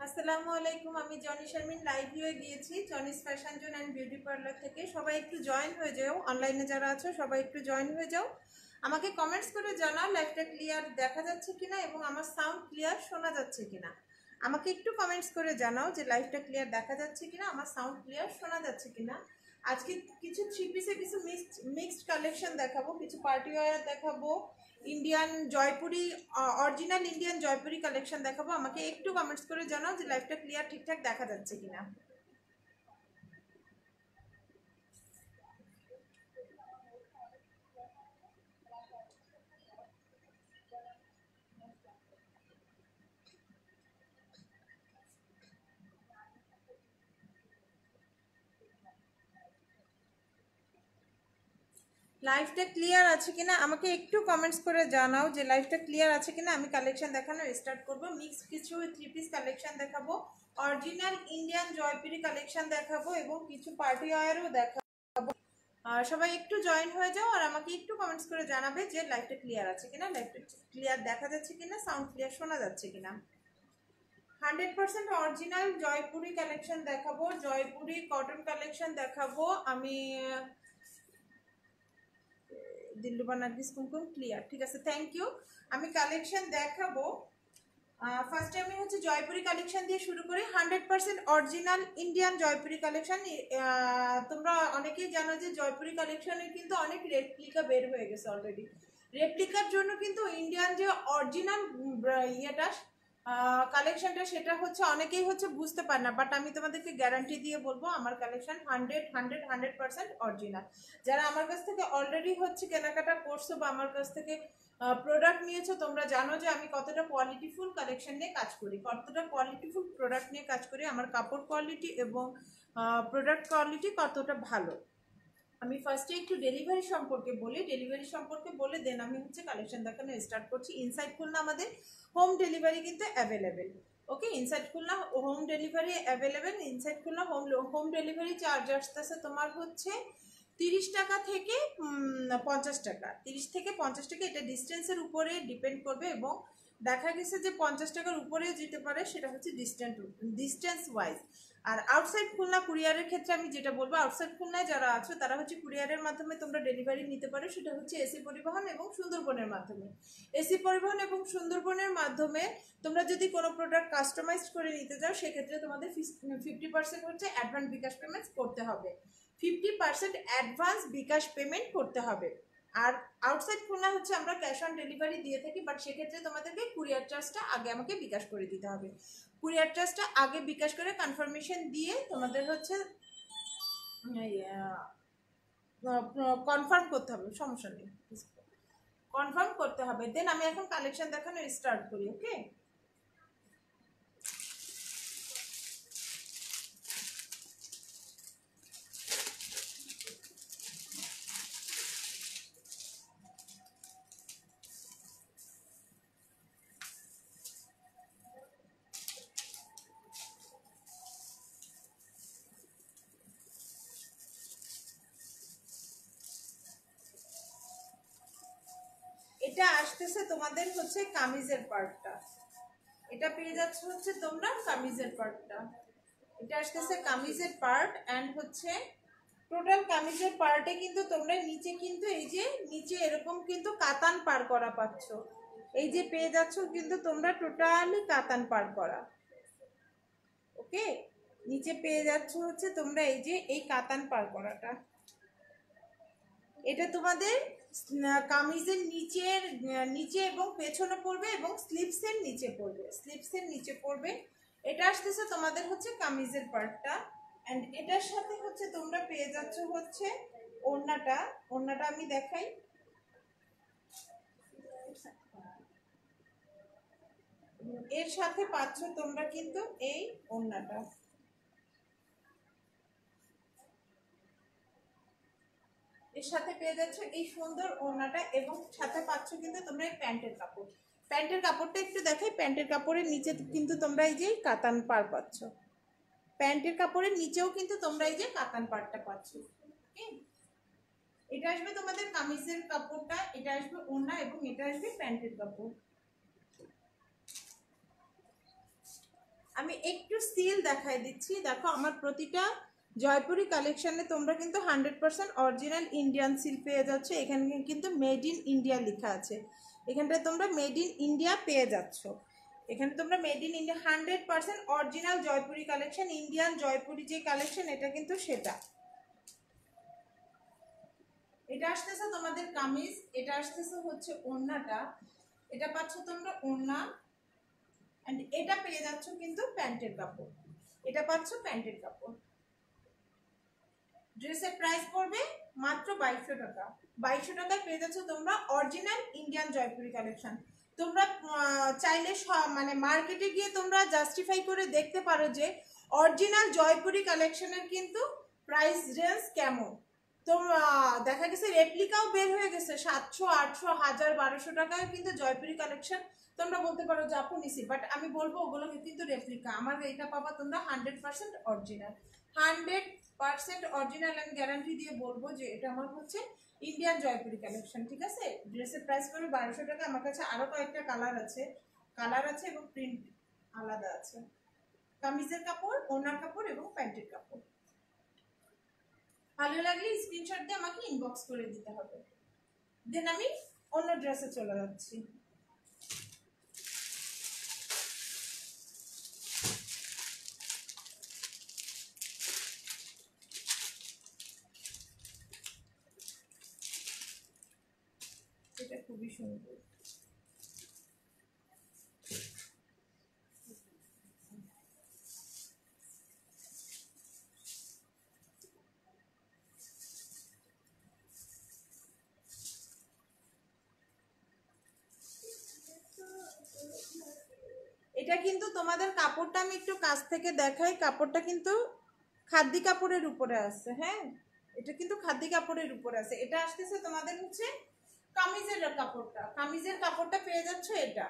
আসসালামু আলাইকুম। আমি জনি শারমিন লাইভ হয়ে গিয়েছি জনিস fashion zone and beauty parlour থেকে। সবাই একটু জয়েন হয়ে যাও, অনলাইনে যারা আছো সবাই একটু জয়েন হয়ে যাও। আমাকে কমেন্টস করে জানাও লাইভটা ক্লিয়ার দেখা যাচ্ছে কিনা এবং আমার সাউন্ড ক্লিয়ার শোনা যাচ্ছে কিনা। আমাকে একটু কমেন্টস করে জানাও যে লাইভটা ক্লিয়ার দেখা যাচ্ছে কিনা, আমার সাউন্ড ক্লিয়ার শোনা যাচ্ছে কিনা। আজকে কিছু থ্রি পিসে কিছু মিক্সড কালেকশন দেখাবো, কিছু পার্টি ওয়্যার দেখাবো, Indian Jaipuri original Indian Jaipuri collection দেখাবো। আমাকে একটু কমেন্টস করে জানাও যে লাইভটা ক্লিয়ার ঠিকঠাক দেখা যাচ্ছে কিনা। লাইভটা ক্লিয়ার আছে কিনা আমাকে একটু কমেন্টস করে জানাও যে লাইভটা ক্লিয়ার আছে কিনা। আমি কালেকশন দেখানো স্টার্ট করব। মিক্স কিছু থ্রি পিস কালেকশন দেখাবো, অরিজিনাল ইন্ডিয়ান জয়পুরি কালেকশন দেখাবো এবং কিছু পার্টি ওয়্যারও দেখাবো। সবাই একটু জয়েন হয়ে যাও আর আমাকে একটু কমেন্টস করে জানাবে যে লাইভটা ক্লিয়ার আছে কিনা, লাইভটা ক্লিয়ার দেখা যাচ্ছে কিনা, সাউন্ড ক্লিয়ার শোনা যাচ্ছে কিনা। 100% অরিজিনাল জয়পুরি কালেকশন দেখাবো, জয়পুরি কটন কালেকশন দেখাবো। আমি দিল্লুবা নার্গিস কুমকুম ক্লিয়ার, ঠিক আছে, থ্যাংক ইউ। আমি কালেকশন দেখাবো। ফার্স্টে আমি হচ্ছে জয়পুরি কালেকশন দিয়ে শুরু করি। 100% অরিজিনাল ইন্ডিয়ান জয়পুরি কালেকশন। তোমরা অনেকেই জানো যে জয়পুরি কালেকশনের কিন্তু অনেক রেপ্লিকা বের হয়ে গেছে অলরেডি। রেপ্লিকার জন্য কিন্তু ইন্ডিয়ান যে অরিজিনাল ইয়েটা কালেকশনটা সেটা হচ্ছে অনেকেই হচ্ছে বুঝতে পারে না, বাট আমি তোমাদেরকে গ্যারান্টি দিয়ে বলবো আমার কালেকশন 100% অরিজিনাল। যারা আমার কাছ থেকে অলরেডি হচ্ছে কেনাকাটা করছো বা আমার কাছ থেকে প্রোডাক্ট নিয়েছো, তোমরা জানো যে আমি কতটা কোয়ালিটিফুল কালেকশন নিয়ে কাজ করি, কতটা কোয়ালিটিফুল প্রোডাক্ট নিয়ে কাজ করি, আমার কাপড় কোয়ালিটি এবং প্রোডাক্ট কোয়ালিটি কতটা ভালো। আমি ফার্স্টে একটু ডেলিভারি সম্পর্কে বলি, ডেলিভারি সম্পর্কে বলে দেন আমি হচ্ছে কালেকশন দেখানো স্টার্ট করছি। ইনসাইড খুলনা আমাদের হোম ডেলিভারি কিন্তু available. Okay, inside Khulna home delivery available. Inside Khulna home delivery charge আসতেছে তোমার হচ্ছে 30 টাকা থেকে 50 টাকা, 30 থেকে 50 টাকা, এটা ডিস্টেন্সের উপরে ডিপেন্ড করবে এবং দেখা গেছে যে 50 টাকার উপরে যেতে পারে, সেটা হচ্ছে ডিস্টেন্স ওয়াইজ। আর আউটসাইড খুলনা কুরিয়ারের ক্ষেত্রে আমি যেটা বলবো, আউটসাইড খুলনায় যারা আছো তারা হচ্ছে কুরিয়ারের মাধ্যমে তোমরা ডেলিভারি নিতে পারো, সেটা হচ্ছে এসি পরিবহন এবং সুন্দরবনের মাধ্যমে। এসি পরিবহন এবং সুন্দরবনের মাধ্যমে তোমরা যদি কোনো প্রোডাক্ট কাস্টমাইজ করে নিতে চাও, সেক্ষেত্রে তোমাদের 50% হচ্ছে অ্যাডভান্স বিকাশ পেমেন্ট করতে হবে, 50% অ্যাডভান্স বিকাশ পেমেন্ট করতে হবে। আর আউটসাইড খুলনা হচ্ছে আমরা ক্যাশ অন ডেলিভারি দিয়ে থাকি, বাট সেক্ষেত্রে তোমাদেরকে কুরিয়ার চার্জটা আগে আমাকে বিকাশ করে দিতে হবে। কুরিয়ার চার্জটা আগে বিকাশ করে কনফার্মেশন দিয়ে তোমাদের হচ্ছে কনফার্ম করতে হবে, সমস্যা নেই, কনফার্ম করতে হবে। দেন আমি এখন কালেকশন দেখানো স্টার্ট করি। ওকে, এটা আসতেছে তোমাদের হচ্ছে কামিজের পার্টটা, এটা পেয়ে যাচ্ছে হচ্ছে তোমরা কামিজের পার্টটা, এটা আসতেছে কামিজের পার্ট অ্যান্ড হচ্ছে টোটাল কামিজের পার্টে কিন্তু তোমরা নিচে কিন্তু এই যে নিচে এরকম কিন্তু কাতান পার করা পাচ্ছ, এই যে পেয়ে যাচ্ছ কিন্তু তোমরা টোটালি কাতান পার করা। ওকে, নিচে পেয়ে যাচ্ছ হচ্ছে তোমরা এই যে এই কাতান পার করাটা, এটা তোমাদের কামিজের নিচে এবং পেছনে পড়বে এবং স্লিভসের নিচে পড়বে, স্লিভসের নিচে পড়বে। এটা আসতেছে তোমাদের হচ্ছে কামিজের পার্টটা অ্যান্ড এটার সাথে হচ্ছে তোমরা পেয়ে যাচ্ছ হচ্ছে ওড়নাটা। ওড়নাটা আমি দেখাই, এর সাথে পাচ্ছ তোমরা কিন্তু এই ওড়নাটা, এর সাথে পেয়ে যাচ্ছ এই সুন্দর ওড়নাটা এবং সাথে পাচ্ছ কিন্তু তোমরা এই প্যান্টের কাপড়। প্যান্টের কাপড়টা একটু দেখাই, প্যান্টের কাপড়ের নিচে কিন্তু তোমরা এই যে কাতান পার পাচ্ছ, প্যান্টের কাপড়ের নিচেও কিন্তু তোমরা এই যে কাতান পাড়টা পাচ্ছ। এটা আসবে তোমাদের কামিজের কাপড়টা, এটা আসবে ওড়না এবং এটা আসবে প্যান্টের কাপড়। আমি একটু সিল দেখাই দিচ্ছি। দেখো আমার প্রতিটা জয়পুরি কালেকশনে তোমরা কিন্তু 100% অরিজিনাল ইন্ডিয়ান সিল পেয়ে যাচ্ছ। এখানে কিন্তু মেড ইন ইন্ডিয়া লেখা আছে, এখানটায় তোমরা মেড ইন ইন্ডিয়া পেয়ে যাচ্ছ। এখানে তোমরা made in India 100% original Jaipuri collection, Indian Jaipuri যে কালেকশন এটা কিন্তু সেটা। এটা আসতেছে তোমাদের কামিজ, এটা আসতেছে হচ্ছে ওড়নাটা, এটা পাচ্ছ তোমরা ওড়না, এন্ড এটা পেয়ে যাচ্ছ কিন্তু প্যান্টের কাপড়, এটা পাচ্ছ প্যান্টের কাপড়। ড্রেসের প্রাইস পড়বে মাত্র 2200 টাকা। 2200 টাকায় পেয়ে যাচ্ছ তোমরা অরিজিনাল ইন্ডিয়ান জয়পুরি কালেকশন। তোমরা চাইলে মানে মার্কেটে গিয়ে তোমরা জাস্টিফাই করে দেখতে পারো যে অরিজিনাল জয়পুরি কালেকশনের কিন্তু প্রাইস রেঞ্জ কেমন। তো দেখা গেছে রেপ্লিকাও বের হয়ে গেছে 700, 800, 1000, 1200 টাকায় কিন্তু জয়পুরি কালেকশন। তোমরা বলতে পারো যে আপু নিছি, বাট আমি বলবো ওগুলো কিন্তু রেপ্লিকা। আমার এটা পাবা তোমরা 100% অরিজিনাল, 100% অরিজিনাল অ্যান্ড গ্যারান্টি দিয়ে বলবো যে এটা আমার হচ্ছে ইন্ডিয়ান জয়পুরি কালেকশন। ঠিক আছে, ড্রেসের প্রাইস পড়বে 1200 টাকা। আমার কাছে আরো কয়েকটা কালার আছে এবং প্রিন্ট আলাদা আছে। কামিজের কাপড়, ওনার কাপড় এবং প্যান্টের কাপড়। ভালো লাগলে স্ক্রিনশট দিয়ে আমাকে ইনবক্স করে দিতে হবে। দেন আমি অন্য ড্রেসে চলে যাচ্ছি। এটা খুবই সুন্দর। এটা কিন্তু তোমাদের কাপড়টা আমি একটু কাছ থেকে দেখাই, কাপড়টা কিন্তু খাদ্দি কাপড়ের উপরে আছে। হ্যাঁ, এটা কিন্তু খাদ্দি কাপড়ের উপরে আছে। এটা আসতেছে তোমাদের হচ্ছে কামিজের কাপড়টা, কামিজের কাপড়টা পেয়ে যাচ্ছ এটা,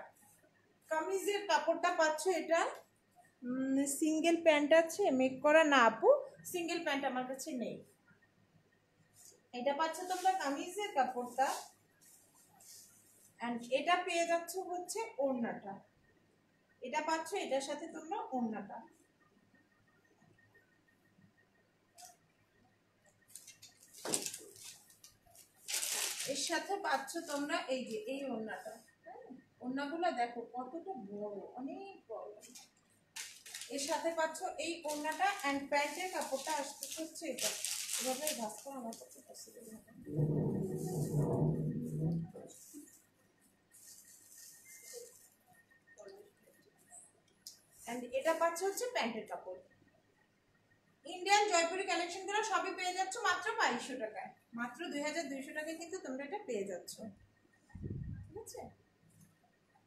কামিজের কাপড়টা পাচ্ছ এটা। সিঙ্গেল প্যান্ট আছে মেক করা না আপু, সিঙ্গেল প্যান্ট আমার কাছে নেই। এটা পাচ্ছ তোমরা কামিজের কাপড়টা, এন্ড এটা পেয়ে যাচ্ছ হচ্ছে ওড়নাটা, এটা পাচ্ছ এটার সাথে তোমরা ওড়নাটা। এর সাথে পাচ্ছ তোমরা এই যে এই ওড়নাটা। ওড়নাগুলো দেখো কতটা বড়, অনেক বড়। এর সাথে পাচ্ছ এই ওড়নাটা এন্ড প্যান্টের কাপড়টা আসতে হচ্ছে এটা। এভাবে ভাঁজ করা আমার কাছে পসিবল না। এন্ড এটা পাচ্ছ হচ্ছে প্যান্টের কাপড়। ইন্ডিয়ান জয়পুরি কালেকশনগুলো সবই পেয়ে যাচ্ছ মাত্র 2200 টাকায়, মাত্র 2200 টাকায় কিন্তু তোমরা এটা পেয়ে যাচ্ছ। ঠিক আছে,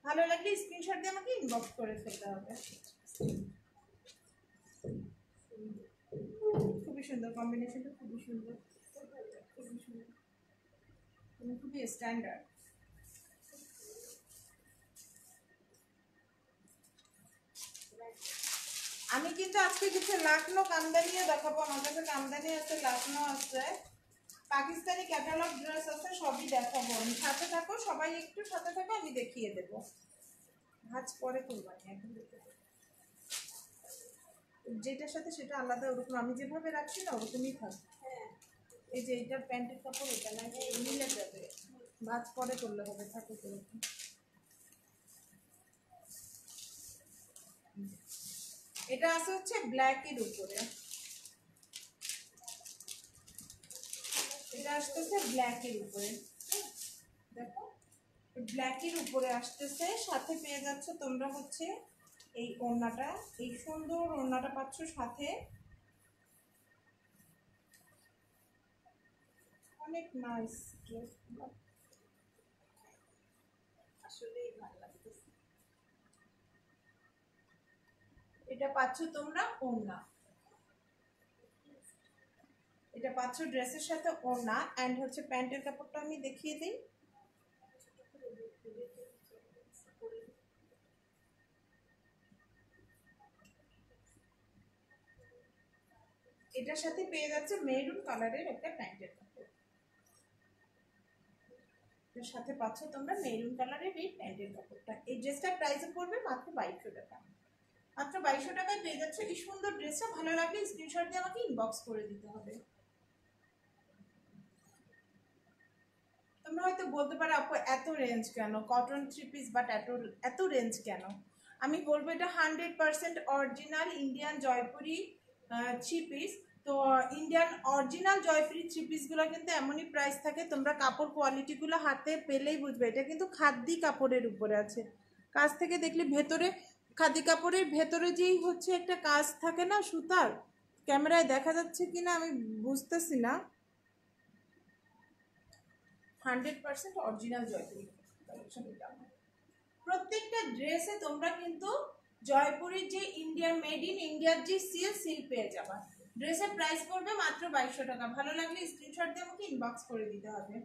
ভালো লাগলে স্ক্রিনশট দিয়ে আমাকে ইনবক্স করে ফেলতে হবে। খুবই সুন্দর কম্বিনেশনটা, খুবই সুন্দর, খুবই সুন্দর, খুবই স্ট্যান্ডার্ড। আমি কিন্তু আজকে কিছু লাখনো কামদানিও দেখাবো। আমার কাছে কামদানি আছে, লাখনো আছে, পাকিস্তানি ক্যাটালগ ড্রেস আছে, সবই দেখাবো আমি। সাথে থাকো সবাই, একটু সাথে থাকো, আমি দেখিয়ে দেবো। ভাজ পরে করবানি, এখন দেখতে যেটার সাথে সেটা আলাদা, ওরকম আমি যেভাবে রাখছি না ওরকমই থাকবে। এই যে এইটার প্যান্টের কাপড়, এটা না মিলে যাবে, ভাজ পরে করলে হবে। থাকুক এরকম। এটা আছে হচ্ছে ব্ল্যাকের উপরে, এটা আসতেছে ব্ল্যাকের উপরে। দেখো ব্ল্যাকের উপরে আসতেছে, সাথে পেয়ে যাচ্ছ তোমরা হচ্ছে এই ওড়নাটা, এই সুন্দর ওড়নাটা পাচ্ছ সাথে। অনেক নাইস ড্রেস, আসলেই ভালো লাগতেছে। এটা পাচ্ছ তোমরা ওড়না, এটা পাচ্ছ ড্রেসের সাথে ওড়না এন্ড হচ্ছে প্যান্টের কাপড়টা আমি দেখিয়ে দিই। এটার সাথে পেয়ে যাচ্ছে মেরুন কালারের একটা প্যান্টের কাপড়, এর সাথে পাচ্ছ তোমরা মেরুন কালারের এই প্যান্টের কাপড়টা। এই ড্রেসটার প্রাইস পড়বে মাত্র 2200 টাকা। মাত্র 2200 টাকায় পেয়ে যাচ্ছে এই সুন্দর ড্রেসটা। ভালো লাগলে স্ক্রিনশট দিয়ে আমাকে ইনবক্স করে দিতে হবে। তোমরা হয়তো বলতে পারো আপু এত রেঞ্জ কেন, কটন 3 পিস বাট এত এত রেঞ্জ কেন? আমি বলবো এটা 100% অরিজিনাল ইন্ডিয়ান জয়পুরি 3 পিস। তো ইন্ডিয়ান অরিজিনাল জয়পুরি 3 পিসগুলো কিন্তু এমনই প্রাইস থাকে, তোমরা কাপড় কোয়ালিটিগুলো হাতে পেলেই বুঝবে। এটা কিন্তু খাদ্যি কাপড়ের উপরে আছে, কাছ থেকে দেখলে ভেতরে খাদি কাপড়ের ভেতরে যেই হচ্ছে একটা কাজ থাকে না সুতার, ক্যামেরায় দেখা যাচ্ছে কিনা আমি বুঝতেছি না। 100% অরিজিনাল জয়পুরি কালেকশন এটা। প্রত্যেকটা ড্রেসে তোমরা কিন্তু জয়পুরের যে ইন্ডিয়ান মেড ইন ইন্ডিয়ার যে সিল পেয়ে যাবা। ড্রেসের প্রাইস পড়বে মাত্র 2200 টাকা। ভালো লাগলে স্ক্রিনশট দিয়ে আমাকে ইনবক্স করে দিতে হবে।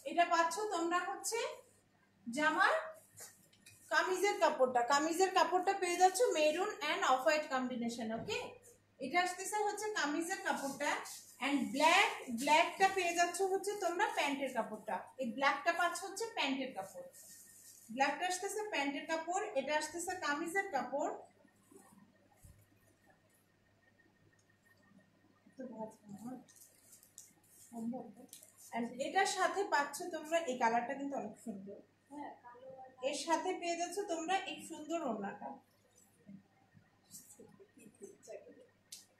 এটা পাচ্ছ তোমরা হচ্ছে জামার কামিজের কাপড়টা পেয়ে যাচ্ছ maroon and off white combination. Okay, এটা আসতেছে হচ্ছে কামিজের কাপড়টা এন্ড ব্ল্যাকটা পেয়ে যাচ্ছ হচ্ছে তোমরা প্যান্টের কাপড়টা। এই ব্ল্যাকটা পাচ্ছ হচ্ছে প্যান্টের কাপড়, ব্ল্যাকটা আসতেছে প্যান্টের কাপড়, এটা আসতেছে কামিজের কাপড়। এটার সাথে পাচ্ছ তোমরা এই কালারটা কিন্তু অনেক সুন্দর। হ্যাঁ, এর সাথে পেয়ে যাচ্ছ তোমরা এই সুন্দর ওড়নাটা।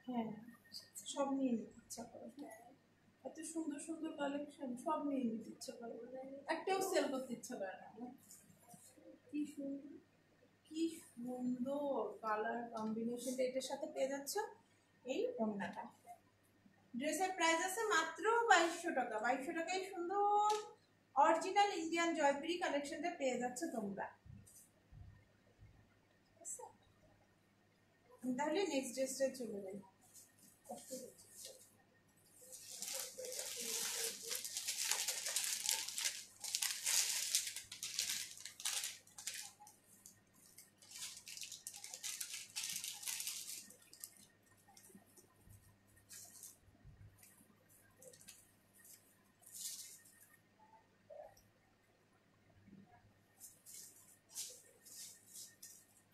হ্যাঁ, সব নিয়ে নিতে ইচ্ছা করে, এত সুন্দর সুন্দর কালেকশন সব নিয়ে নিতে ইচ্ছা করে, একটাও সেল করতে ইচ্ছা করে না। কি সুন্দর, কি সুন্দর কালার কম্বিনেশনটা এটার সাথে পেয়ে যাচ্ছ এই ওড়নাটা। ড্রেসের প্রাইস আছে মাত্র 2200 টাকা। 2200 টাকায় সুন্দর অরিজিনাল ইন্ডিয়ান জয়পুরি কালেকশনটা পেয়ে যাচ্ছ তোমরা। তাহলে নেক্সট ড্রেসটা চলে যাই।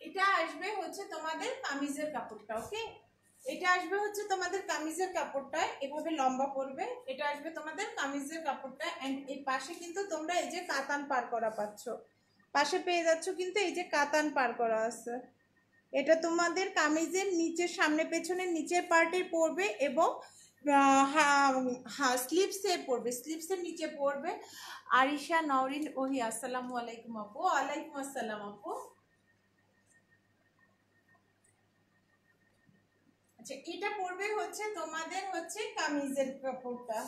এটা আসবে হচ্ছে তোমাদের কামিজের কাপড়টা। ওকে, এটা আসবে হচ্ছে তোমাদের কামিজের কাপড়টা, এভাবে লম্বা পড়বে। এটা আসবে তোমাদের কামিজের কাপড়টা এন্ড এই পাশে কিন্তু তোমরা এই যে কাতান পার করা পাচ্ছ, পাশে পেয়ে যাচ্ছ কিন্তু এই যে কাতান পার করা আছে। এটা তোমাদের কামিজের নিচের সামনে পেছনের নিচের পার্টে পড়বে এবং স্লিপসের পড়বে, স্লিপসের নিচে পড়বে। আরিশা নওরিন ওহি, আসসালামু আলাইকুম আপু। ওয়ালাইকুম আসসালাম আপু। আচ্ছা, এটা পড়বে হচ্ছে তোমাদের হচ্ছে কামিজের কাপড়টা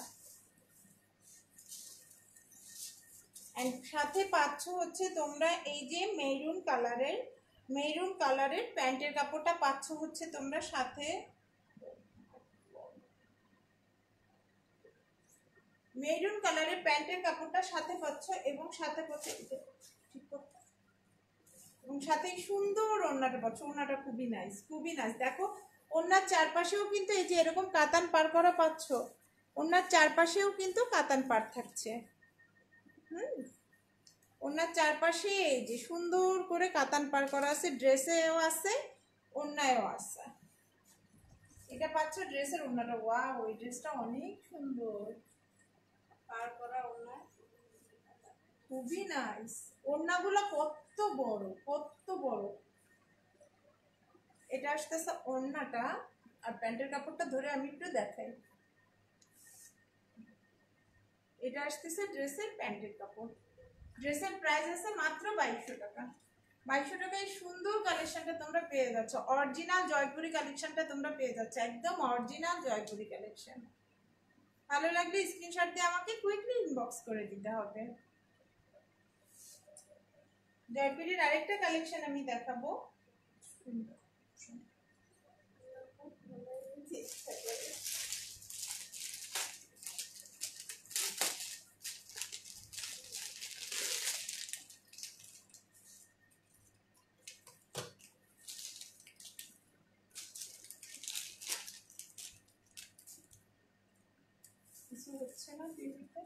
এন্ড সাথে পাচ্ছ হচ্ছে তোমরা এই যে মেরুন কালারের প্যান্টের কাপড়টা পাচ্ছ হচ্ছে তোমরা সাথে। মেরুন কালারের প্যান্টের কাপড়টা সাথে পাচ্ছ এবং সাথে পাচ্ছ এবং সাথে সুন্দর ওড়নাটা পাচ্ছ। ওড়নাটা খুবই নাইস, খুবই নাইস। দেখো ওড়নার চারপাশেও কিন্তু এই যে এরকম কাতান পার করা পাচ্ছ, ওড়নার চারপাশেও কিন্তু কাতান পার থাকছে। ওড়নার চারপাশে এই যে সুন্দর করে কাতান পার করা আছে, ড্রেসেও আছে ওড়নায়ও আছে। এটা পাচ্ছ ড্রেসের ওড়নাটা। ওয়াও, ওই ড্রেসটা অনেক সুন্দর পার করা ওড়না, খুবই নাইস। ওড়নাগুলো কত বড়, কত বড়। এটা আসতেছে ওড়নাটা আর প্যান্টের কাপড়টা ধরে আমি একটু দেখাই। এটা আসতেছে ড্রেসের প্যান্টের কাপড়। ড্রেসের প্রাইস আছে মাত্র 2200 টাকা। 2200 টাকায় সুন্দর কালেকশনটা তোমরা পেয়ে যাচ্ছ, অরিজিনাল জয়পুরি কালেকশনটা তোমরা পেয়ে যাচ্ছ, একদম অরিজিনাল জয়পুরি কালেকশন। ভালো লাগলে স্ক্রিনশট দিয়ে আমাকে কুইকলি ইনবক্স করে দিতে হবে। জয়পুরির আরেকটা কালেকশন আমি দেখাবো। লাগছে না বেবিটা?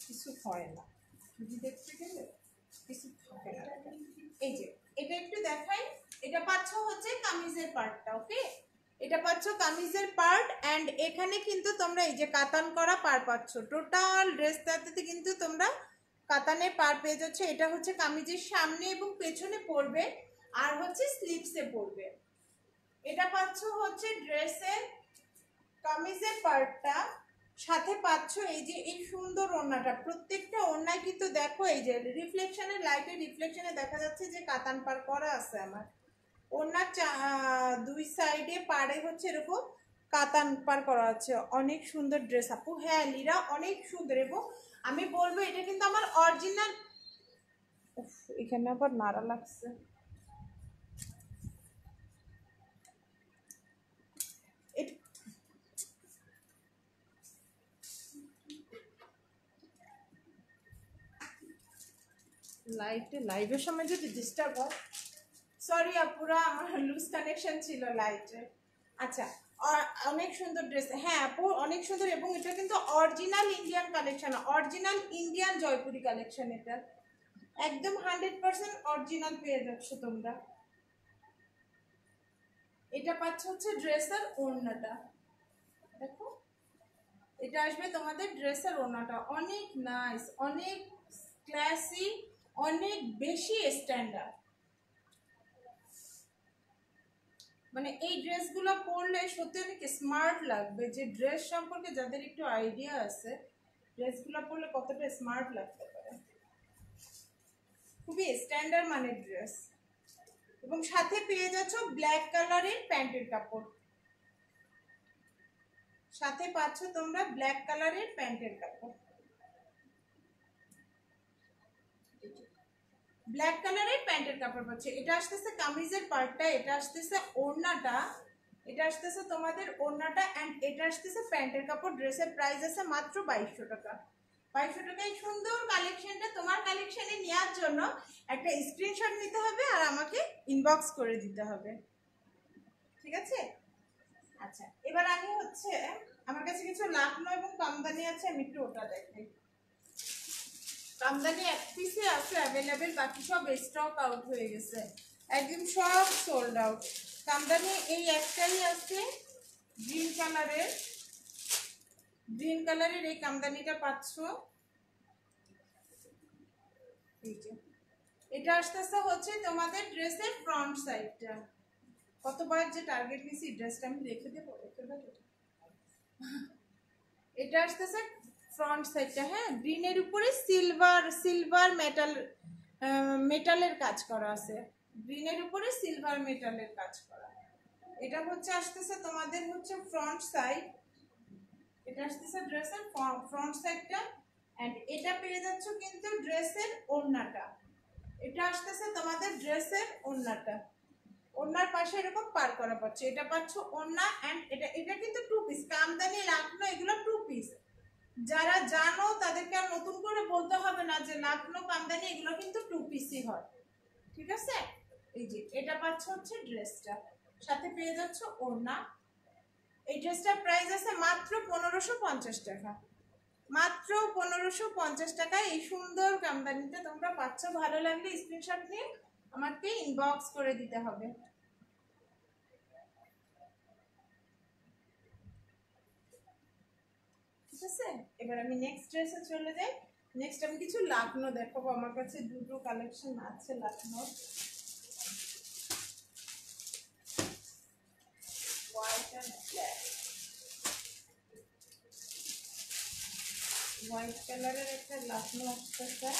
কিছু হয় না, যদি দেখতে গেলে কিছু থাকে না। এই যে এটা একটু দেখাই, এটা পাচ্ছ হচ্ছে কামিজের পার্টটা। ওকে, এটা পাচ্ছ কামিজের পার্ট, অ্যান্ড এখানে কিন্তু তোমরা এই যে কাতান করা পার পাচ্ছ। টোটাল ড্রেসটাতে কিন্তু তোমরা কাতানের পার পেয়ে যাচ্ছ। এটা হচ্ছে কামিজের সামনে এবং পেছনে পড়বে, আর হচ্ছে স্লিভসে পড়বে। এটা পাচ্ছ হচ্ছে ড্রেসের কামিজের পার্টটা, সাথে পাচ্ছ এই যে এই সুন্দর ওড়নাটা। প্রত্যেকটা ওড়নায় কিন্তু দেখো এই যে রিফ্লেকশনের লাইটের রিফ্লেকশনে দেখা যাচ্ছে যে কাতান পার করা আছে আমার। ওড়নার দুই সাইডে পাড়ে হচ্ছে এরকম কাতান পার করা আছে। অনেক সুন্দর ড্রেস আপু। হ্যাঁ লীরা, অনেক সুন্দর। এবং আমি বলবো এটা কিন্তু আমার অরিজিনাল। এখানে আবার নাড়া লাগছে। লাইভের সময় যদি ডিস্টার্ব হয়, সরি আপুরা, আমার লুজ কানেকশন ছিল লাইটে। আচ্ছা, অনেক সুন্দর ড্রেস। হ্যাঁ আপু অনেক সুন্দর, এবং এটা কিন্তু original Indian collection, original Indian Jaipuri collection. এটা একদম 100% অরিজিনাল পেয়ে যাচ্ছ তোমরা। এটা পাচ্ছ হচ্ছে ড্রেসের ওড়নাটা, দেখো এটা আসবে তোমাদের ড্রেসের ওড়নাটা। অনেক নাইস, অনেক ক্লাসি, অনেক বেশি স্ট্যান্ডার্ড। মানে এই ড্রেসগুলো পরলে সত্যি অনেক স্মার্ট লাগবে। যে ড্রেস সম্পর্কে যাদের একটু আইডিয়া আছে, ড্রেসগুলো পরলে কতটা স্মার্ট লাগতে পারে। খুবই স্ট্যান্ডার্ড মানের ড্রেস। এবং সাথে পেয়ে যাচ্ছ ব্ল্যাক কালারের প্যান্টের কাপড়, সাথে পাচ্ছ তোমরা ব্ল্যাক কালারের প্যান্টের কাপড়, ব্ল্যাক কালারের প্যান্টের কাপড় পাচ্ছে। এটা আসতেছে কামিজের পার্টটা, এটা আসতেছে ওড়নাটা, এটা আসতেছে তোমাদের ওড়নাটা, অ্যান্ড এটা আসতেছে প্যান্টের কাপড়। ড্রেসের প্রাইস আছে মাত্র 2200 টাকা। 2200 টাকায় সুন্দর কালেকশনটা তোমার কালেকশনে নেওয়ার জন্য একটা স্ক্রিনশট নিতে হবে আর আমাকে ইনবক্স করে দিতে হবে, ঠিক আছে? আচ্ছা, এবার আমি হচ্ছে আমার কাছে কিছু লাখনো এবং কামদানি আছে, আমি একটু ওটা দেখাই। কামদানি এক পিসে আছে অ্যাভেলেবেল, বাকি সব স্টক আউট হয়ে গেছে, একদম সব সোল্ড আউট। কামদানি এই একটাই আছে গ্রিন কালারের, গ্রিন কালারের এই কামদানিটা পাচ্ছ। এই যে এটা আসতেছে হচ্ছে তোমাদের ড্রেসের ফ্রন্ট সাইডটা। কতবার যে টার্গেট নিছি, ড্রেসটা আমি রেখে দেবো, এটা আসতেছে ফ্রন্ট সাইডটা। হ্যাঁ, গ্রিনের উপরে সিলভার সিলভার মেটালের কাজ করা আছে, গ্রিনের উপরে সিলভার মেটালের কাজ করা। এটা হচ্ছে আসতেছে তোমাদের হচ্ছে ফ্রন্ট সাইড, এটা আসতেছে ড্রেসের ফ্রন্ট সাইডটা, এন্ড এটা পেয়ে যাচ্ছ কিন্তু ড্রেসের ওড়নাটা। এটা আসতেছে তোমাদের ড্রেসের ওড়নাটা, ওড়নার পাশে এরকম পার করা পাচ্ছে। এটা পাচ্ছ ওড়না, এন্ড এটা এটা কিন্তু টু পিস। কামদানি লাখনো এগুলো টু পিস। যারা জানো তাদেরকে আর নতুন করে বলতে হবে না যে লাখনো কামদানি এগুলো কিন্তু টু পিসই হয়, ঠিক আছে? এই যে এটা পাচ্ছ হচ্ছে ড্রেসটা, সাথে পেয়ে যাচ্ছ ওড়না। এই ড্রেসটার প্রাইস আছে মাত্র 1550 টাকা, মাত্র 1550 টাকায় এই সুন্দর কামদানিটা তোমরা পাচ্ছ। ভালো লাগলে স্ক্রিনশট নিয়ে আমাকে ইনবক্স করে দিতে হবে, ঠিক আছে? এবার আমি নেক্সট ড্রেসে চলে যাই। নেক্সট আমি কিছু লাখনো দেখাবো, আমার কাছে দুটো কালেকশন আছে লাখনোর। হোয়াইট অ্যান্ড ব্ল্যাক, হোয়াইট কালারের একটা লাখনো আসতেছে।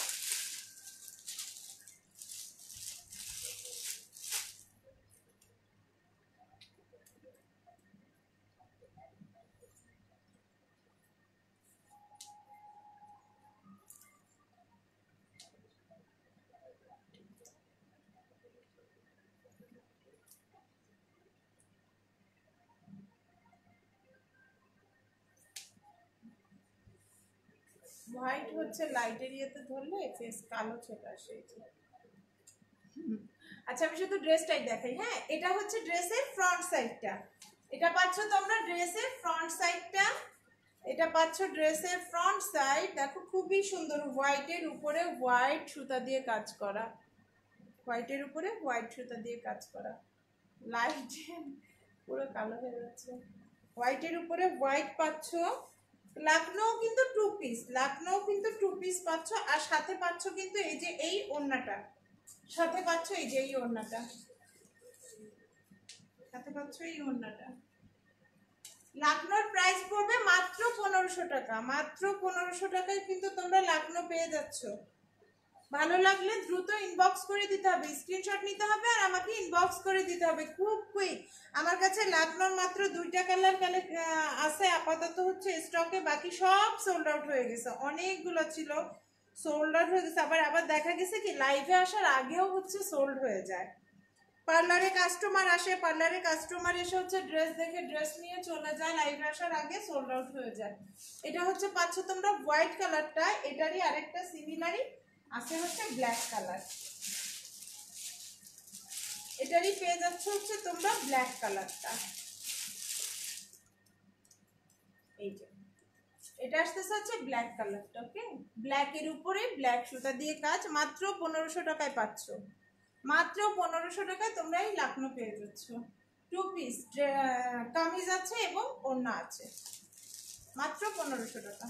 হোয়াইট হচ্ছে লাইট এরিয়াতে ধরলে ফেস কালো চলে আসে। আচ্ছা আমি শুধু ড্রেসটাই দেখাই। হ্যাঁ, এটা হচ্ছে ড্রেসের ফ্রন্ট সাইডটা, এটা পাচ্ছ তোমরা ড্রেসের ফ্রন্ট সাইডটা, এটা পাচ্ছ ড্রেসের ফ্রন্ট সাইড। দেখো খুবই সুন্দর, হোয়াইটের উপরে হোয়াইট সুতা দিয়ে কাজ করা, হোয়াইটের উপরে হোয়াইট সুতা দিয়ে কাজ করা। লাইট পুরো কালো হয়ে যাচ্ছে। হোয়াইটের উপরে হোয়াইট পাচ্ছ। লাকনো কিন্তু টু পিস, লাকনো কিন্তু টু পিস পাচ্ছ। আর সাথে পাচ্ছ কিন্তু এই যে এই ওড়নাটা, সাথে পাচ্ছ এই যে এই ওড়নাটা, সাথে পাচ্ছ এই ওড়নাটা। লাকনোর প্রাইস পড়বে মাত্র 1500 টাকা, মাত্র 1500 টাকায় কিন্তু তোমরা লাকনো পেয়ে যাচ্ছ। ভালো লাগলে দ্রুত ইনবক্স করে দিতে হবে, স্ক্রিনশট নিতে হবে আর আমাকে ইনবক্স করে দিতে হবে, খুব কুইক। আমার কাছে লাকনোর মাত্র 2টা কালার আছে আপাতত হচ্ছে স্টকে, বাকি সব সোল্ড আউট হয়ে গেছে। অনেকগুলো ছিল সোল্ড আউট হয়ে গেছে, আবার দেখা গেছে কি লাইভে আসার আগেও হচ্ছে সোল্ড হয়ে যায়। পার্লারে কাস্টমার আসে, পার্লারে কাস্টমার এসে হচ্ছে ড্রেস দেখে ড্রেস নিয়ে চলে যায়, লাইভে আসার আগে সোল্ড আউট হয়ে যায়। এটা হচ্ছে পাচ্ছ তোমরা হোয়াইট কালারটা, এটারই আরেকটা সিমিলারই আছে হচ্ছে ব্ল্যাক কালার, এটারই পেয়ে যাচ্ছে হচ্ছে তোমরা ব্ল্যাক কালারটা। এই যে এটা আসতেছে হচ্ছে ব্ল্যাক কালারটা, ওকে। ব্ল্যাকের উপরে ব্ল্যাক সুতা দিয়ে কাজ, মাত্র 1500 টাকায় পাচ্ছ, মাত্র 1500 টাকায় তোমরা এই লাকনো পেয়ে যাচ্ছ। টু পিস কামিজ আছে এবং ওড়না আছে, মাত্র 1500 টাকা।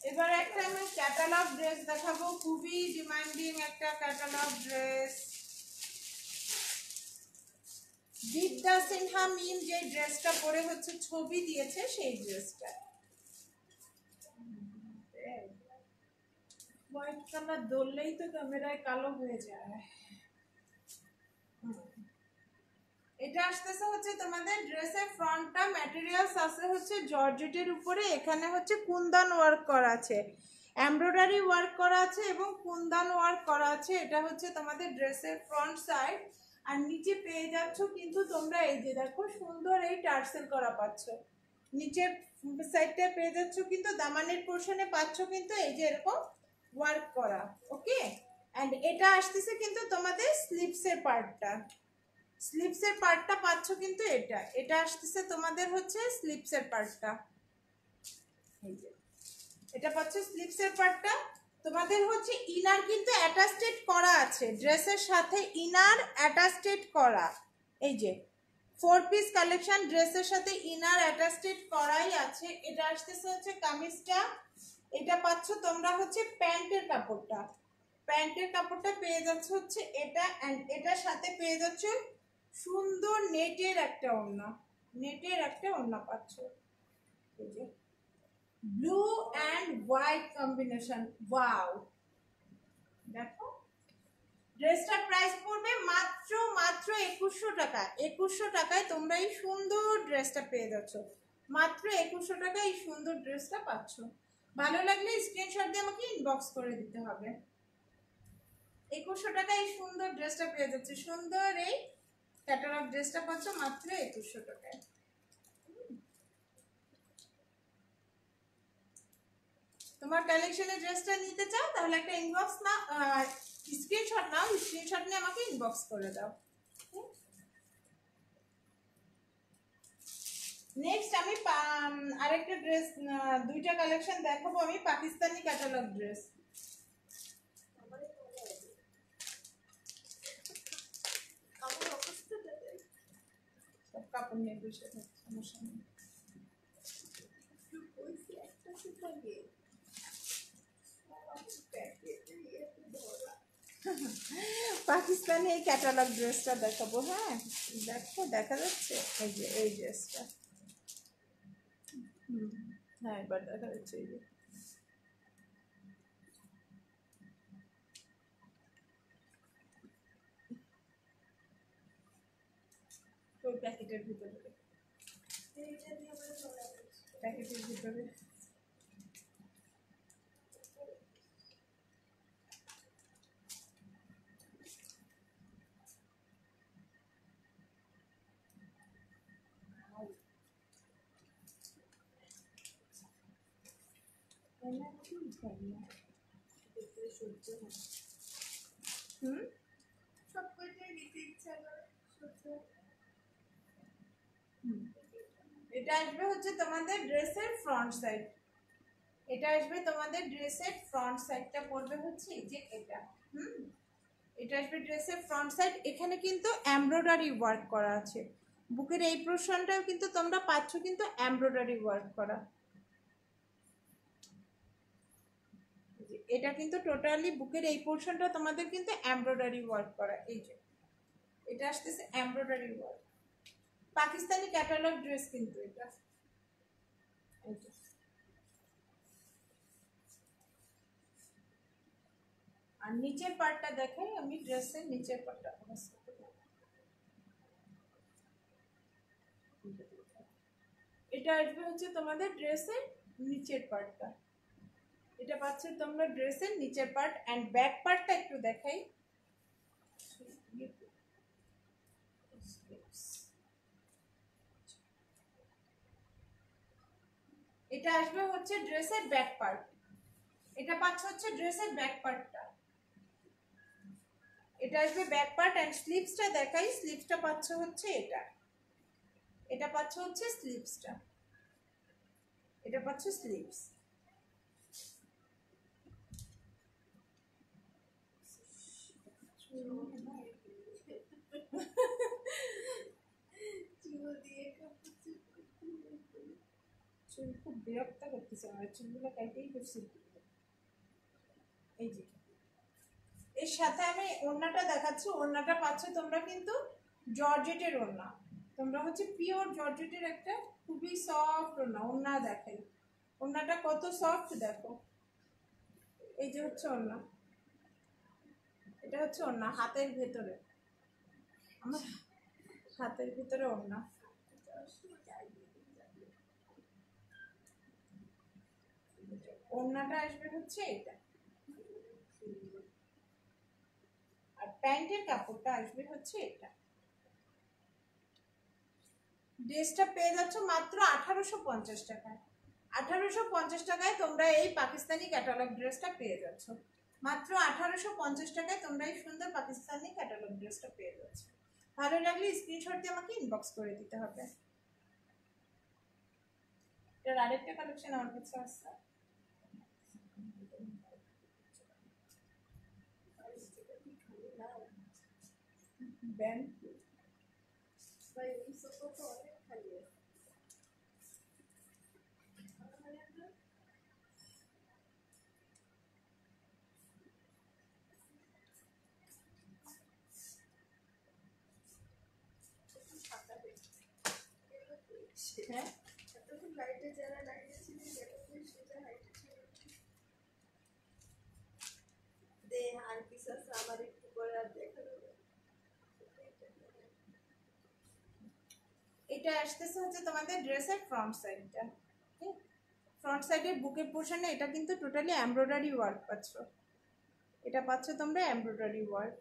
এবার একটা আমি ক্যাটালগ ড্রেস দেখাবো, খুবই ডিমান্ডিং একটা ক্যাটালগ ড্রেস। বিদ্যা সিনহা মিম যে ড্রেসটা পরে হচ্ছে ছবি দিয়েছে সেই ড্রেসটা, হোয়াইট কালার ধরলেই তো ক্যামেরায় কালো হয়ে যায়। এটা আসতেছে হচ্ছে তোমাদের ড্রেসের ফ্রন্টটা ম্যাটেরিয়ালস আছে হচ্ছে জর্জেটের উপরে, এখানে হচ্ছে কুন্দন ওয়ার্ক করা আছে, এমব্রয়ডারি ওয়ার্ক করা আছে এবং কুন্দন ওয়ার্ক করা আছে। এটা হচ্ছে তোমাদের ড্রেসের ফ্রন্ট সাইড। আর নিচে পেয়ে যাচ্ছ কিন্তু তোমরা এই যে দেখো সুন্দর এই টার্সেল করা পাচ্ছ, নিচের সাইডটা পেয়ে যাচ্ছ কিন্তু দামানের পোর্শনে পাচ্ছ কিন্তু এই যে এরকম ওয়ার্ক করা, ওকে। অ্যান্ড এটা আসতেছে কিন্তু তোমাদের স্লিভসের পার্টটা, স্লিভসের পার্টটা পাচ্ছ কিন্তু এটা, এটা আসতেছে তোমাদের হচ্ছে স্লিভসের পার্টটা, এই যে এটা পাচ্ছ স্লিভসের পার্টটা। তোমাদের হচ্ছে ইনার কিন্তু অ্যাটাচড করা আছে, ড্রেসের সাথে ইনার অ্যাটাচড করা, এই যে 4 পিস কালেকশন ড্রেসের সাথে ইনার অ্যাটাচড করাই আছে। এটা আসতেছে হচ্ছে কামিজটা, এটা পাচ্ছ তোমরা হচ্ছে প্যান্টের কাপড়টা, প্যান্টের কাপড়টা পেয়ে যাচ্ছে হচ্ছে এটা, অ্যান্ড এটার সাথে পেয়ে যাচ্ছে সুন্দর নেটের একটা ওড়না, নেটের একটা ওড়না পাচ্ছ, এই যে blue and white combination, wow. দেখো ড্রেসটার প্রাইস পড়বে মাত্র মাত্র 2100 টাকা, 2100 টাকায় তোমরা এই সুন্দর ড্রেসটা পেয়ে যাচ্ছ, মাত্র 2100 টাকায় এই সুন্দর ড্রেসটা পাচ্ছ। ভালো লাগলে স্ক্রিনশট দিয়ে আমাকে ইনবক্স করে দিতে হবে। 2100 টাকায় এই সুন্দর ড্রেসটা পেয়ে যাচ্ছে, সুন্দর এই ক্যাটালগ ড্রেসটা পাচ্ছ মাত্র 2100 টাকায়। তোমার কালেকশনের ড্রেসটা নিতে চাও তাহলে একটা ইনবক্স না স্ক্রিনশট নাও, স্ক্রিনশট নিয়ে আমাকে ইনবক্স করে দাও। নেক্সট আমি আরেকটা ড্রেস, 2টা কালেকশন দেখাবো আমি, পাকিস্তানি ক্যাটালগ ড্রেস। কাপড় নিয়ে বসে সমস্যা নেই। পাকিস্তানি এই ক্যাটালগ ড্রেসটা দেখাবো, হ্যাঁ দেখো দেখা যাচ্ছে এই যে এই ড্রেসটা, হ্যাঁ এবার দেখা যাচ্ছে এই যে ওই প্যাকেটের ভিতরে, প্যাকেটের ভিতরে সব কইতে দিতে ইচ্ছা এটা আসবে হচ্ছে তোমাদের ড্রেসের ফ্রন্ট সাইড। এটা আসবে তোমাদের ড্রেসের ফ্রন্ট সাইডটা পড়বে হচ্ছে এই যে এটা। এটা আসবে ড্রেসের ফ্রন্ট সাইড। এখানে কিন্তু এমব্রয়ডারি ওয়ার্ক করা আছে। বুকের এই পোর্শনটাও কিন্তু তোমরা পাচ্ছ কিন্তু এমব্রয়ডারি ওয়ার্ক করা। এটা কিন্তু টোটালি বুকের এই পোর্শনটা তোমাদের কিন্তু এমব্রয়ডারি ওয়ার্ক করা। এই যে এটা আসতেছে embroidery work, Pakistani catalogue dress কিন্তু এটা। আর নিচের পার্টটা দেখাই আমি, ড্রেসের নিচের পার্টটা। এটা আসবে হচ্ছে তোমাদের ড্রেসের নিচের পার্টটা। এটা পাচ্ছ তোমরা ড্রেসের নিচের পার্ট। এন্ড ব্যাক পার্টটা একটু দেখাই। এটা আসবে হচ্ছে ড্রেসের ব্যাক পার্ট। এটা পাচ্ছ হচ্ছে ড্রেসের ব্যাক পার্টটা। এটা আসবে ব্যাক পার্ট। এন্ড স্লিভসটা দেখাই। স্লিভসটা পাচ্ছ হচ্ছে এটা। এটা পাচ্ছ হচ্ছে স্লিভসটা। এটা পাচ্ছ স্লিভস। চুল খুব বিরক্ত করতেছে আমার, চুলগুলো কাইতেই করছি। এই যে এর সাথে আমি ওড়নাটা দেখাচ্ছি। ওড়নাটা পাচ্ছ তোমরা কিন্তু জর্জেটের ওড়না। তোমরা হচ্ছে পিওর জর্জেটের একটা খুবই সফট ওড়না। ওড়না দেখাই, ওড়নাটা কত সফট দেখো। এই যে হচ্ছে ওড়না, এটা হচ্ছে ওড়না হাতের ভেতরে, আমার হাতের ভিতরে ওড়না। ওড়নাটা আসবে হচ্ছে এটা। আর প্যান্টের কাপড়টা আসবে হচ্ছে এটা। ড্রেসটা পেয়ে যাচ্ছ মাত্র 1850 টাকায়। 1850 টাকায় তোমরা এই পাকিস্তানি ক্যাটালগ ড্রেসটা পেয়ে যাচ্ছ। মাত্র 1850 টাকায় তোমরা এই সুন্দর পাকিস্তানি ক্যাটালগ ড্রেসটা পেয়ে যাচ্ছ। ভালো লাগলে স্ক্রিনশট দিয়ে আমাকে ইনবক্স করে দিতে হবে। এর আরেকটা কালেকশন আমার কাছে আসছে। ব্যান্ড হ্যাঁ এটা আসতেছে হচ্ছে তোমাদের ড্রেসের ফ্রন্ট সাইডটা। ফ্রন্ট সাইডের বুকের পোর্শনে এটা কিন্তু টোটালি এমব্রয়ডারি ওয়ার্ক পাচ্ছ। এটা পাচ্ছ তোমরা এমব্রয়ডারি ওয়ার্ক।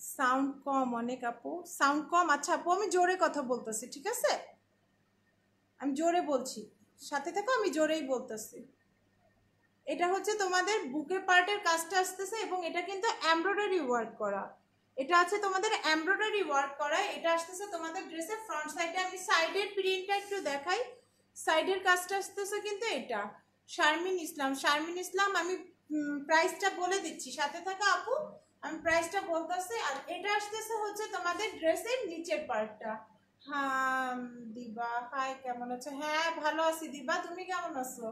সাউন্ড কম অনেক আপু, সাউন্ড কম। আচ্ছা আপু আমি জোরে কথা বলতেছি, ঠিক আছে? আমি জোরে বলছি, সাথে থাকো, আমি জোরেই বলতেছি। এটা হচ্ছে তোমাদের বুকের পার্টের কাজটা আসতেছে এবং এটা কিন্তু এমব্রয়ডারি ওয়ার্ক করা। এটা আছে তোমাদের এমব্রয়ডারি ওয়ার্ক করা। এটা আসতেছে তোমাদের ড্রেসের ফ্রন্ট সাইডে। আমি সাইডের প্রিন্টটা একটু দেখাই। সাইডের কাজটা আসতেছে কিন্তু এটা শারমিন ইসলাম। শারমিন ইসলাম আমি প্রাইসটা বলে দিচ্ছি, সাথে থাকা আপু আমি প্রাইসটা বলতেছি। আর এটা আসতেছে হচ্ছে তোমাদের ড্রেসের নিচের পার্টটা। হ্যাঁ দিবা, হাই কেমন আছো? হ্যাঁ ভালো আছি দিবা, তুমি কেমন আছো?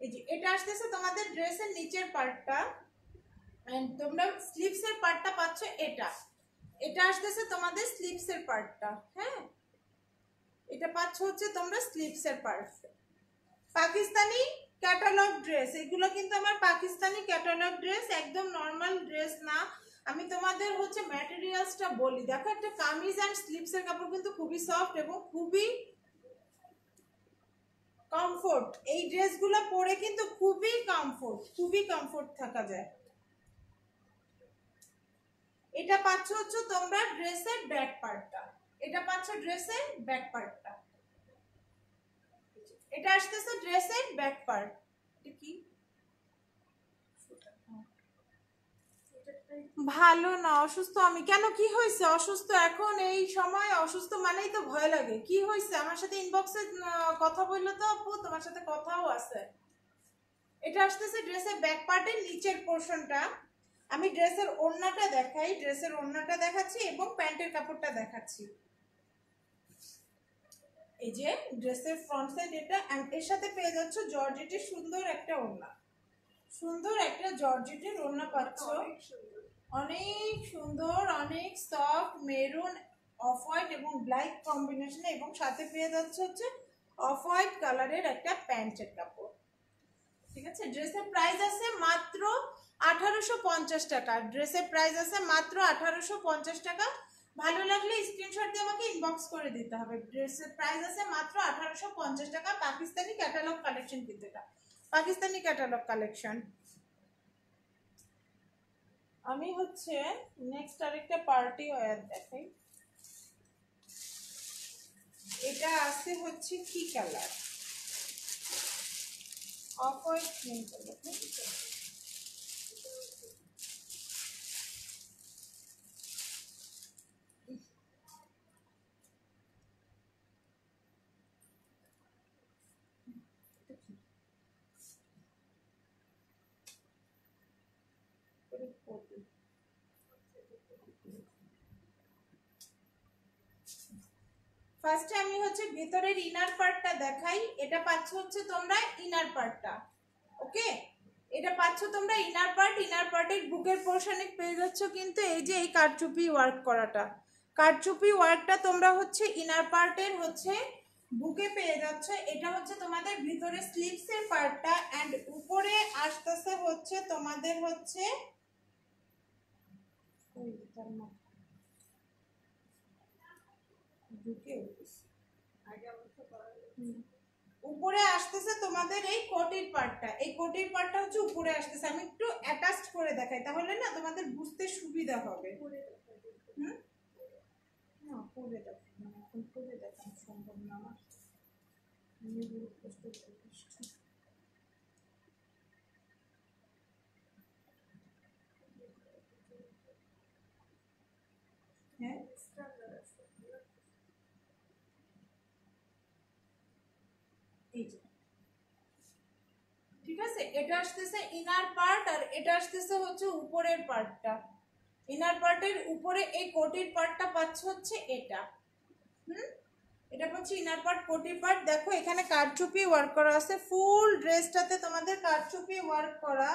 এই যে এটা আসতেছে তোমাদের ড্রেসের নিচের পার্টটা। এন্ড তোমরা স্লিভসের পার্টটা পাচ্ছ এটা। এটা আসতেছে তোমাদের স্লিভসের পার্টটা। হ্যাঁ এটা পাচ্ছ হচ্ছে তোমরা স্লিভসের পার্ট। পাকিস্তানি ক্যাটালগ ড্রেস, এগুলো কিন্তু আমার পাকিস্তানি ক্যাটালগ ড্রেস, একদম নর্মাল ড্রেস না। আমি তোমাদের হচ্ছে ম্যাটেরিয়ালসটা বলি। দেখো একটা কামিজ অ্যান্ড স্লিভসের কাপড় কিন্তু খুবই সফট এবং খুবই কমফোর্ট। এই ড্রেসগুলো পরে কিন্তু খুবই কমফোর্ট থাকা যায়। এটা পাচ্ছ হচ্ছে তোমরা ড্রেসের ব্যাক পার্টটা। এটা পাচ্ছ ড্রেসের ব্যাক পার্টটা। এটা আসতেছে ড্রেসের ব্যাক পার্ট। এটা কি ভালো না, অসুস্থ আমি। কেন, কি হয়েছে? অসুস্থ এখন এই সময় অসুস্থ মানেই তো ভয় লাগে। কি হয়েছে? আমার সাথে ইনবক্সে কথা বললো তো আপু, তোমার সাথে কথাও আছে। এটা আসতেছে ড্রেসের ব্যাক পার্টের নিচের পোর্শনটা। আমি ড্রেসের ওড়নাটা দেখাই, ড্রেসের ওড়নাটা দেখাচ্ছি এবং প্যান্টের কাপড়টা দেখাচ্ছি। এই যে ড্রেসের ফ্রন্ট সাইড এটা, এর সাথে পেয়ে যাচ্ছ জর্জেটের সুন্দর একটা ওড়না। সুন্দর একটা জর্জেটের ওড়না পাচ্ছ, অনেক সুন্দর, অনেক সফট মেরুন অফ হোয়াইট এবং ব্ল্যাক কম্বিনেশনে, এবং সাথে পেয়ে যাচ্ছে হচ্ছে অফ হোয়াইট কালারের একটা প্যান্টের কাপড়। ঠিক আছে, ড্রেসের প্রাইস আছে মাত্র 1850 টাকা। ড্রেসের প্রাইস আছে মাত্র 1850 টাকা। ভালো লাগলে স্ক্রিনশট দিয়ে আমাকে ইনবক্স করে দিতে হবে। ড্রেসের প্রাইস আছে মাত্র 1850 টাকা। পাকিস্তানি ক্যাটালগ কালেকশন, কিন্তু এটা পাকিস্তানি ক্যাটালগ কালেকশন। আমি হচ্ছে নেক্সট আরেকটা পার্টি ওয়্যার দেখাই। এটা আছে হচ্ছে কি colour, off white cream colour. ফার্স্টে আমি হচ্ছে ভেতরের ইনার পার্টটা দেখাই। এটা পাচ্ছ হচ্ছে তোমরা ইনার পার্টটা, ওকে? এটা পাচ্ছ তোমরা ইনার পার্ট। ইনার পার্টের বুকের পোর্শনে পেয়ে যাচ্ছ কিন্তু এই যে এই কারচুপি ওয়ার্ক করাটা, কারচুপি ওয়ার্কটা তোমরা হচ্ছে ইনার পার্টের হচ্ছে বুকে পেয়ে যাচ্ছ। এটা হচ্ছে তোমাদের ভিতরে স্লিভসের পার্টটা, এন্ড উপরে আসতেছে হচ্ছে তোমাদের হচ্ছে উপরে আসতেছে তোমাদের এই কোটির পার্টটা। এই কোটির পার্টটা হচ্ছে উপরে আসতেছে। আমি একটু অ্যাটাচড করে দেখাই, তাহলে না তোমাদের বুঝতে সুবিধা হবে। হুম, না পরে দেখো, এখন পরে দেখানো সম্ভব না আমার। হ্যাঁ, এই যে ঠিক আছে, এটা আসতেছে ইনার পার্ট, আর এটা আসতেছে হচ্ছে উপরের পার্টটা। ইনার পার্টের উপরে এই কোটির পার্টটা পাচ্ছ হচ্ছে এটা। এটা হচ্ছে ইনার পার্ট, কোটির পার্ট। দেখো এখানে কারচুপি ওয়ার্ক করা আছে, ফুল ড্রেসটাতে তোমাদের কারচুপি ওয়ার্ক করা।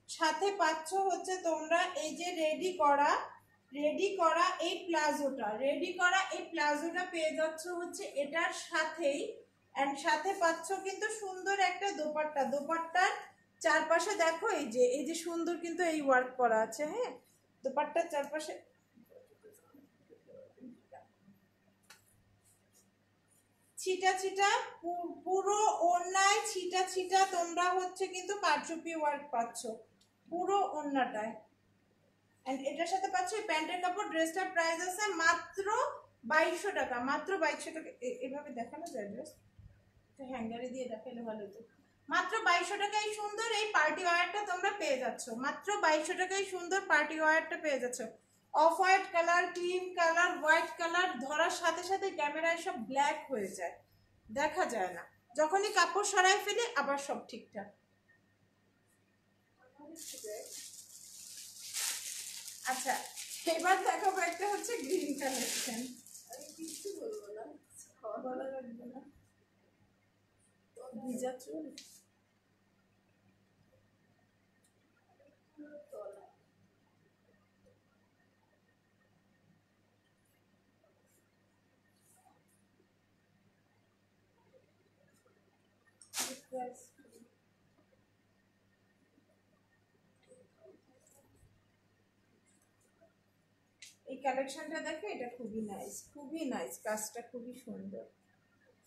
সাথে পাচ্ছ হচ্ছে তোমরা এই যে রেডি করা এই প্লাজোটা, পেয়ে যাচ্ছ হচ্ছে এটার সাথেই। এন্ড সাথে পাচ্ছ কিন্তু সুন্দর একটা দোপাট্টা। দোপাট্টার চারপাশে দেখো এই যে সুন্দর কিন্তু এই ওয়ার্ক করা আছে। হ্যাঁ, দোপাট্টার চারপাশে ছিটা ছিটা, পুরো ওড়নায় ছিটা ছিটা তোমরা হচ্ছে কিন্তু কারচুপি ওয়ার্ক পাচ্ছ পুরো ওড়নাটায়। এন্ড এটার সাথে পাচ্ছ এই প্যান্টের কাপড়। ড্রেসটার প্রাইস আছে মাত্র 2200 টাকা। মাত্র 2200 টাকা। এভাবে দেখানো যায় ড্রেস? হ্যাঙ্গারে দিয়ে দেখালে ভালো হতো। মাত্র 2200 টাকায় সুন্দর এই পার্টি ওয়্যারটা তোমরা পেয়ে যাচ্ছ। মাত্র 2200 টাকায় সুন্দর পার্টি ওয়্যারটা পেয়ে যাচ্ছ। Off white colour, cream colour, white colour ধরার সাথে সাথে ক্যামেরায় সব ব্ল্যাক হয়ে যায়, দেখা যায় না। যখনই কাপড় সরাই ফেলি আবার সব ঠিকঠাক। আচ্ছা, এবার দেখাবো একটা হচ্ছে গ্রিন কালেকশন। আমি কিছু বলবো না, বলা লাগবে না। ভিজা চুল, এই কালেকশনটা দেখো, এটা খুবই নাইস, খুবই নাইস, কাজটা খুবই সুন্দর।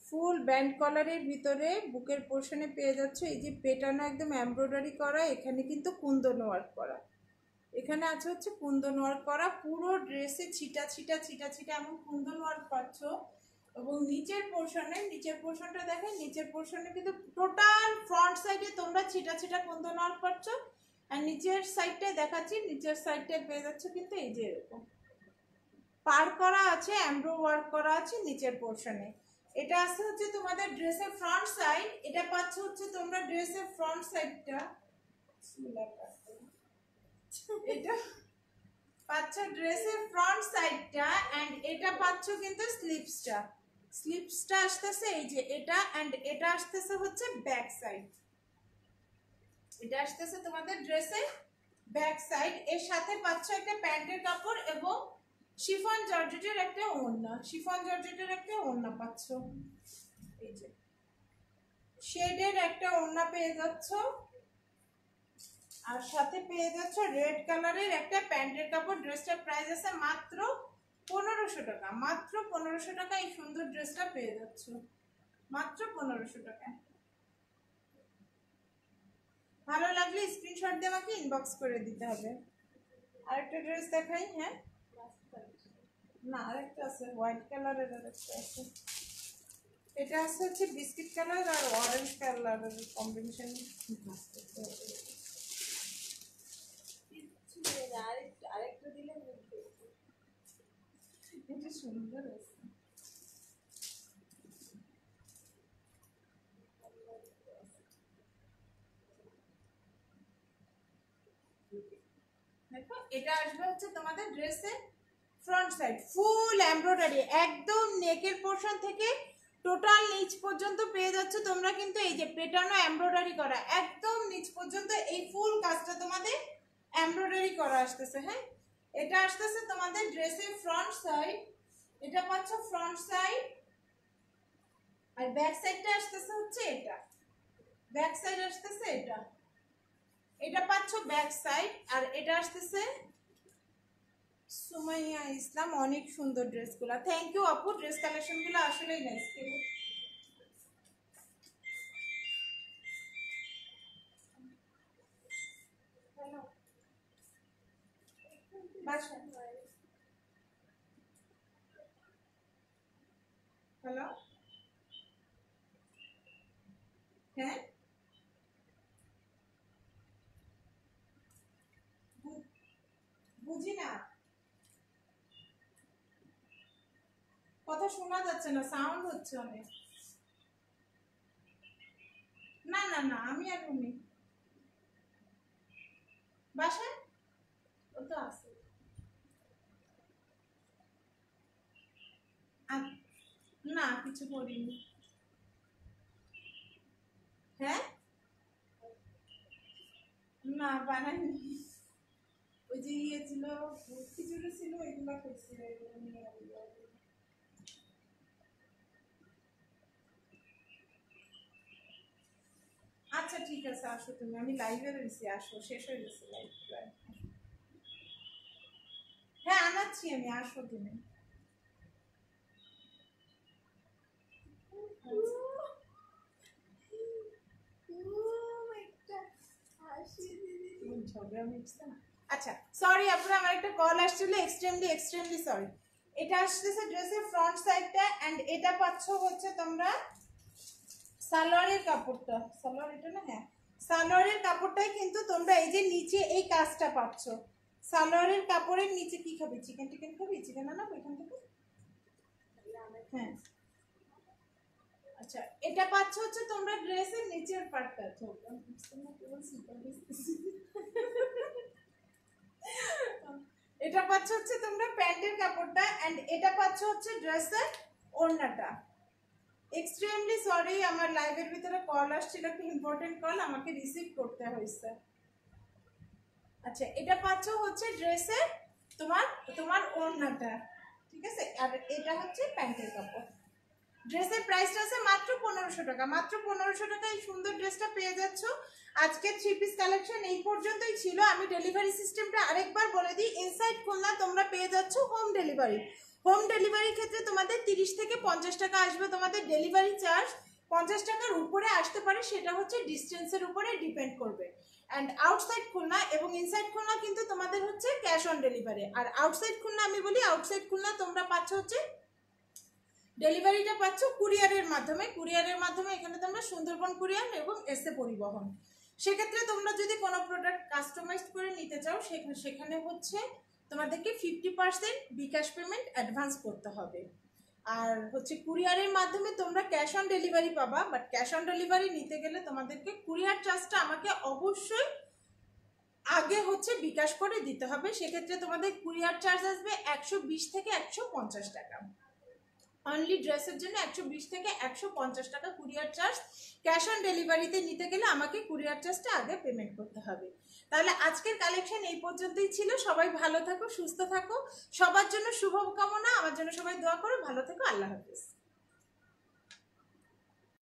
ফুল ব্যান্ড কলারের ভিতরে বুকের পোর্শনে পেয়ে যাচ্ছে এই যে পেটানো একদম এমব্রয়ডারি করা, এখানে কিন্তু কুন্দন ওয়ার্ক করা। এখানে আছে হচ্ছে কুন্দন ওয়ার্ক করা, পুরো ড্রেসে ছিটা ছিটা ছিটা ছিটা এমন কুন্দন ওয়ার্ক পাচ্ছ। এবং নিচের পোর্শনটা দেখেন, নিচের পোর্শনে কিন্তু টোটাল ফ্রন্ট সাইডে তোমরা ছিটা ছিটা কুন্দন ওয়ার্ক পাচ্ছ। আর নিচের সাইডটায় দেখাচ্ছি, নিচের সাইডটায় পেয়ে যাচ্ছে কিন্তু এই যে এরকম পার করা আছে, এমব্রো ওয়ার্ক করা আছে নিচের পোর্শনে। এটা আসছে হচ্ছে তোমাদের ড্রেসের ফ্রন্ট সাইড। এটা পাচ্ছ হচ্ছে তোমরা ড্রেসের ফ্রন্ট সাইডটা, এটা পাচ্ছ ড্রেসের ফ্রন্ট সাইডটা, এন্ড এটা পাচ্ছ কিন্তু স্লিভসটা। স্লিভসটা আসতেছে এই যে এটা, এন্ড এটা আসতেছে হচ্ছে ব্যাক সাইড। এটা আসতেছে তোমাদের ড্রেসের ব্যাক সাইড। এর সাথে পাচ্ছ একটা প্যান্টের কাপড় এবং শিফন জর্জেটের একটা ওড়না। শিফন জর্জেটের একটা ওড়না পাচ্ছ, এই যে শেডের একটা ওড়না পেয়ে যাচ্ছ, আর সাথে পেয়ে যাচ্ছ রেড কালারের একটা প্যান্টের কাপড়। ড্রেসটার প্রাইস আছে মাত্র 1500 টাকা। মাত্র 1500 টাকা এই সুন্দর ড্রেসটা পেয়ে যাচ্ছ, মাত্র 1500 টাকায়। ভালো লাগলে স্ক্রিনশট দিয়ে আমাকে ইনবক্স করে দিতে হবে। আরেকটা ড্রেস দেখাই। হ্যাঁ না, আরেকটা আছে হোয়াইট কালারের, আরেকটা আছে। এটা আছে হচ্ছে বিস্কিট কালার আর অরেঞ্জ কালারের কম্বিনেশন। আরেকটা দিলে এটা সুন্দর আছে। দেখো এটা আসবে হচ্ছে তোমাদের ড্রেসের ফ্রন্ট সাইড, ফুল এমব্রয়ডারি একদম নেকের পোর্শন থেকে টোটাল নিচ পর্যন্ত পেয়ে যাচ্ছে তোমরা কিন্তু এই যে পেটানো এমব্রয়ডারি করা একদম নিচ পর্যন্ত এই ফুল কাজটা তোমাদের এমব্রয়ডারি করা আসতেছে। হ্যাঁ, এটা আসতেছে তোমাদের ড্রেসের ফ্রন্ট সাইড। এটা পাচ্ছ ফ্রন্ট সাইড, আর ব্যাক সাইডটা আসতেছে হচ্ছে এটা, ব্যাক সাইড আসতেছে এটা। এটা পাচ্ছ ব্যাক সাইড, আর এটা আসতেছে সুমাইয়া ইসলাম। অনেক সুন্দর ড্রেসগুলো, থ্যাংক ইউ আপু, ড্রেস কালেকশনগুলো আসলেই নাইস। হ্যালো, হ্যাঁ বুঝি না, কথা শোনা যাচ্ছে না, সাউন্ড হচ্ছে অনেক। না না না, আমি আর উনি বাসায়, ও তো আছে। না কিছু করিনি। হ্যাঁ না বানাইনি, ওই যে ইয়ে ছিল, খিচুড়ি ছিল, এগুলো করছিল। আচ্ছা ঠিক আছে, আসো তুমি, আমি লাইভে রয়েছি, আসো, শেষ হয়ে গেছে লাইভ। হ্যাঁ আনাচ্ছি আমি, আসো তুমি। আচ্ছা সরি আপনারা, আমার একটা কল আসছিল, এক্সট্রিমলি এক্সট্রিমলি সরি। এটা আসতেছে ড্রেসের ফ্রন্ট সাইডটা, এন্ড এটা পাচ্ছ হচ্ছে তোমরা সালোয়ারের কাপড়টা। সালোয়ার এটা না, হ্যাঁ সালোয়ারের কাপড়টাই কিন্তু তোমরা এই যে নিচে এই কাজটা পাচ্ছ। সালোয়ারের কাপড়ের নিচে কি খাবি, চিকেন টিকেন খাবি, চিকেন আনা ওইখান থেকে। হ্যাঁ আচ্ছা, এটা পাচ্ছ হচ্ছে তোমরা ড্রেসের নিচের পার্টটা। এটা পাচ্ছ হচ্ছে তোমরা প্যান্টের কাপড়টা, এন্ড এটা পাচ্ছ হচ্ছে ড্রেসের ওড়নাটা। এক্সট্রিমলি সরি, আমার লাইভের ভিতরে কল আসছিল, একটা ইম্পর্টেন্ট কল, আমাকে রিসিভ করতে হয়েছে। আচ্ছা, এটা পাচ্ছ হচ্ছে ড্রেসের তোমার তোমার ওড়নাটা, ঠিক আছে, আর এটা হচ্ছে প্যান্টের কাপড়। ড্রেসের প্রাইসটা আছে মাত্র 1500 টাকা। মাত্র 1500 টাকা এই সুন্দর ড্রেসটা পেয়ে যাচ্ছ। আজকের 3 পিস কালেকশন এই পর্যন্তই ছিল। আমি ডেলিভারি সিস্টেমটা আরেকবার বলে দিই, ইনসাইড খুলনা তোমরা পেয়ে যাচ্ছ হোম ডেলিভারি। হোম ডেলিভারির ক্ষেত্রে তোমাদের 30 থেকে 50 টাকা আসবে তোমাদের ডেলিভারি চার্জ। 50 টাকার উপরে আসতে পারে, সেটা হচ্ছে ডিস্টেন্সের উপরে ডিপেন্ড করবে। অ্যান্ড আউটসাইড খুলনা এবং ইনসাইড খুলনা কিন্তু তোমাদের হচ্ছে ক্যাশ অন ডেলিভারি। আর আউটসাইড খুলনা আমি বলি, আউটসাইড খুলনা তোমরা পাচ্ছ হচ্ছে ডেলিভারিটা পাচ্ছ কুরিয়ারের মাধ্যমে। কুরিয়ারের মাধ্যমে এখানে তোমরা সুন্দরবন কুরিয়ার এবং এসএ পরিবহন, সেক্ষেত্রে তোমরা যদি কোনো প্রোডাক্ট কাস্টমাইজ করে নিতে চাও সেখানে হচ্ছে তোমাদেরকে 50% বিকাশ পেমেন্ট অ্যাডভান্স করতে হবে। আর হচ্ছে কুরিয়ারের মাধ্যমে তোমরা ক্যাশ অন ডেলিভারি পাবা, বাট ক্যাশ অন ডেলিভারি নিতে গেলে তোমাদেরকে কুরিয়ার চার্জটা আমাকে অবশ্যই আগে হচ্ছে বিকাশ করে দিতে হবে। সেক্ষেত্রে তোমাদের কুরিয়ার চার্জ আসবে 120 থেকে 150 টাকা। অনলি ড্রেসের জন্য 120 থেকে 150 টাকা কুরিয়ার চার্জ। ক্যাশ অন ডেলিভারিতে নিতে গেলে আমাকে কুরিয়ার চার্জটা আগে পেমেন্ট করতে হবে। তাহলে আজকের কালেকশন এই পর্যন্তই ছিল। সবাই ভালো থাকো, সুস্থ থাকো, সবার জন্য শুভকামনা, আমার জন্য সবাই দোয়া করো। ভালো থেকো, আল্লাহ হাফেজ।